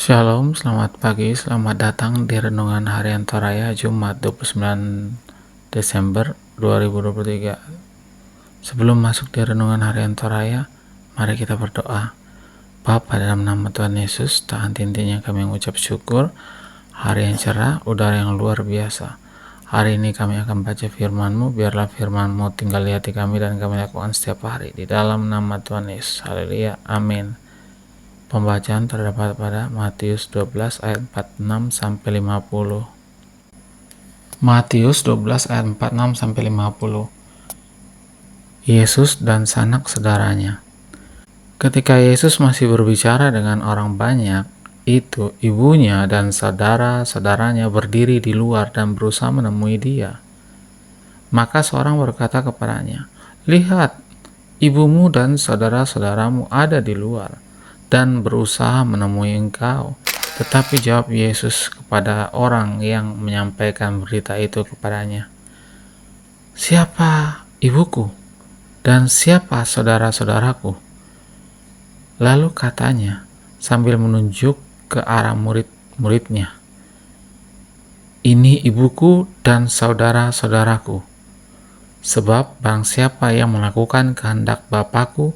Shalom, selamat pagi, selamat datang di Renungan Harian Toraya Jumat 29 Desember 2023. Sebelum masuk di Renungan Harian Toraya, mari kita berdoa. Bapa, dalam nama Tuhan Yesus, tak henti-hentinya kami mengucap syukur, hari yang cerah, udara yang luar biasa. Hari ini kami akan baca firman-Mu, biarlah firman-Mu tinggal di hati kami dan kami lakukan setiap hari. Di dalam nama Tuhan Yesus, haleluya, amin. Pembacaan terdapat pada Matius 12 ayat 46 sampai 50. Matius 12 ayat 46 sampai 50. Yesus dan sanak saudaranya. Ketika Yesus masih berbicara dengan orang banyak, itu ibunya dan saudara-saudaranya berdiri di luar dan berusaha menemui dia. Maka seorang berkata kepadanya, "Lihat, ibumu dan saudara-saudaramu ada di luar dan berusaha menemui engkau." Tetapi jawab Yesus kepada orang yang menyampaikan berita itu kepadanya, "Siapa ibuku dan siapa saudara-saudaraku?" Lalu katanya sambil menunjuk ke arah murid-muridnya, "Ini ibuku dan saudara-saudaraku. Sebab barang siapa yang melakukan kehendak Bapa-Ku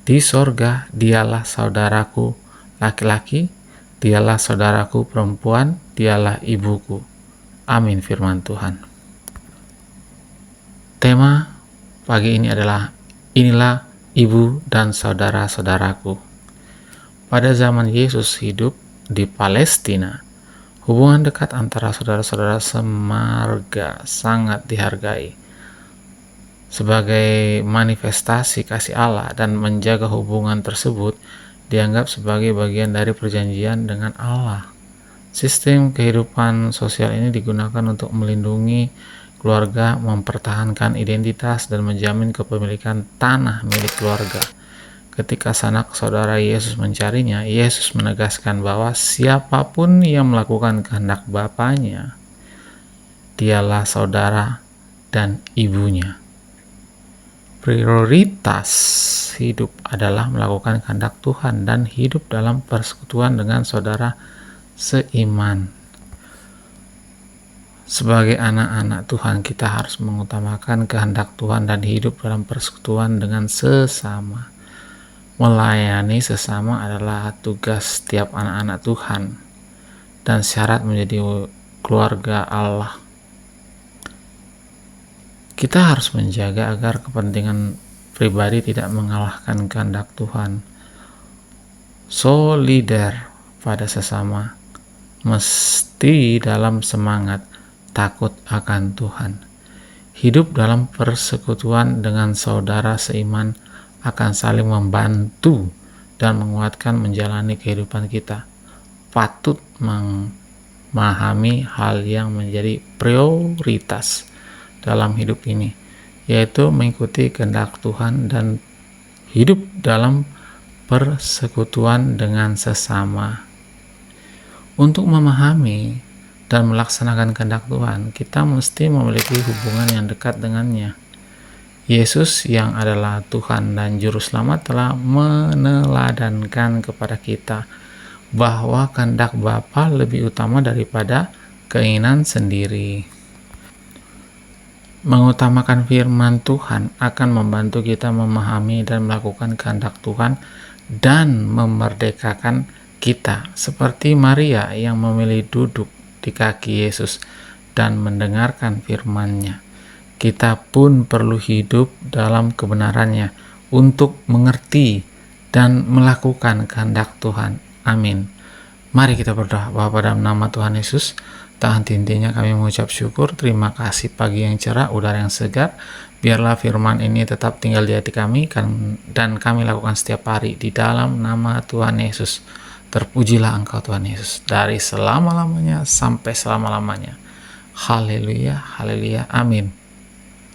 di sorga, dialah saudaraku laki-laki, dialah saudaraku perempuan, dialah ibuku." Amin, firman Tuhan. Tema pagi ini adalah inilah ibu dan saudara-saudaraku. Pada zaman Yesus hidup di Palestina, hubungan dekat antara saudara-saudara semarga sangat dihargai. Sebagai manifestasi kasih Allah dan menjaga hubungan tersebut dianggap sebagai bagian dari perjanjian dengan Allah. Sistem kehidupan sosial ini digunakan untuk melindungi keluarga, mempertahankan identitas, dan menjamin kepemilikan tanah milik keluarga. Ketika sanak saudara Yesus mencarinya, Yesus menegaskan bahwa siapapun yang melakukan kehendak Bapanya, dialah saudara dan ibunya. Prioritas hidup adalah melakukan kehendak Tuhan dan hidup dalam persekutuan dengan saudara seiman. Sebagai anak-anak Tuhan, kita harus mengutamakan kehendak Tuhan dan hidup dalam persekutuan dengan sesama. Melayani sesama adalah tugas setiap anak-anak Tuhan dan syarat menjadi keluarga Allah. Kita harus menjaga agar kepentingan pribadi tidak mengalahkan kehendak Tuhan. Solider pada sesama, mesti dalam semangat takut akan Tuhan. Hidup dalam persekutuan dengan saudara seiman akan saling membantu dan menguatkan menjalani kehidupan kita. Patut memahami hal yang menjadi prioritas dalam hidup ini, yaitu mengikuti kehendak Tuhan dan hidup dalam persekutuan dengan sesama. Untuk memahami dan melaksanakan kehendak Tuhan, kita mesti memiliki hubungan yang dekat dengannya. Yesus yang adalah Tuhan dan Juru Selamat telah meneladankan kepada kita bahwa kehendak Bapa lebih utama daripada keinginan sendiri. Mengutamakan firman Tuhan akan membantu kita memahami dan melakukan kehendak Tuhan dan memerdekakan kita, seperti Maria yang memilih duduk di kaki Yesus dan mendengarkan firman-Nya. Kita pun perlu hidup dalam kebenarannya untuk mengerti dan melakukan kehendak Tuhan. Amin. Mari kita berdoa. Bapa, dalam nama Tuhan Yesus, tak henti-hentinya kami mengucap syukur. Terima kasih pagi yang cerah, udara yang segar. Biarlah firman ini tetap tinggal di hati kami dan kami lakukan setiap hari di dalam nama Tuhan Yesus. Terpujilah Engkau Tuhan Yesus dari selama-lamanya sampai selama-lamanya. Haleluya, haleluya, amin.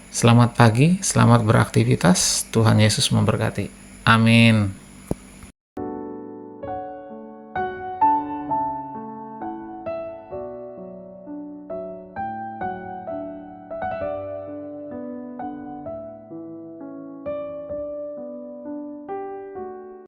Selamat pagi, selamat beraktivitas. Tuhan Yesus memberkati. Amin.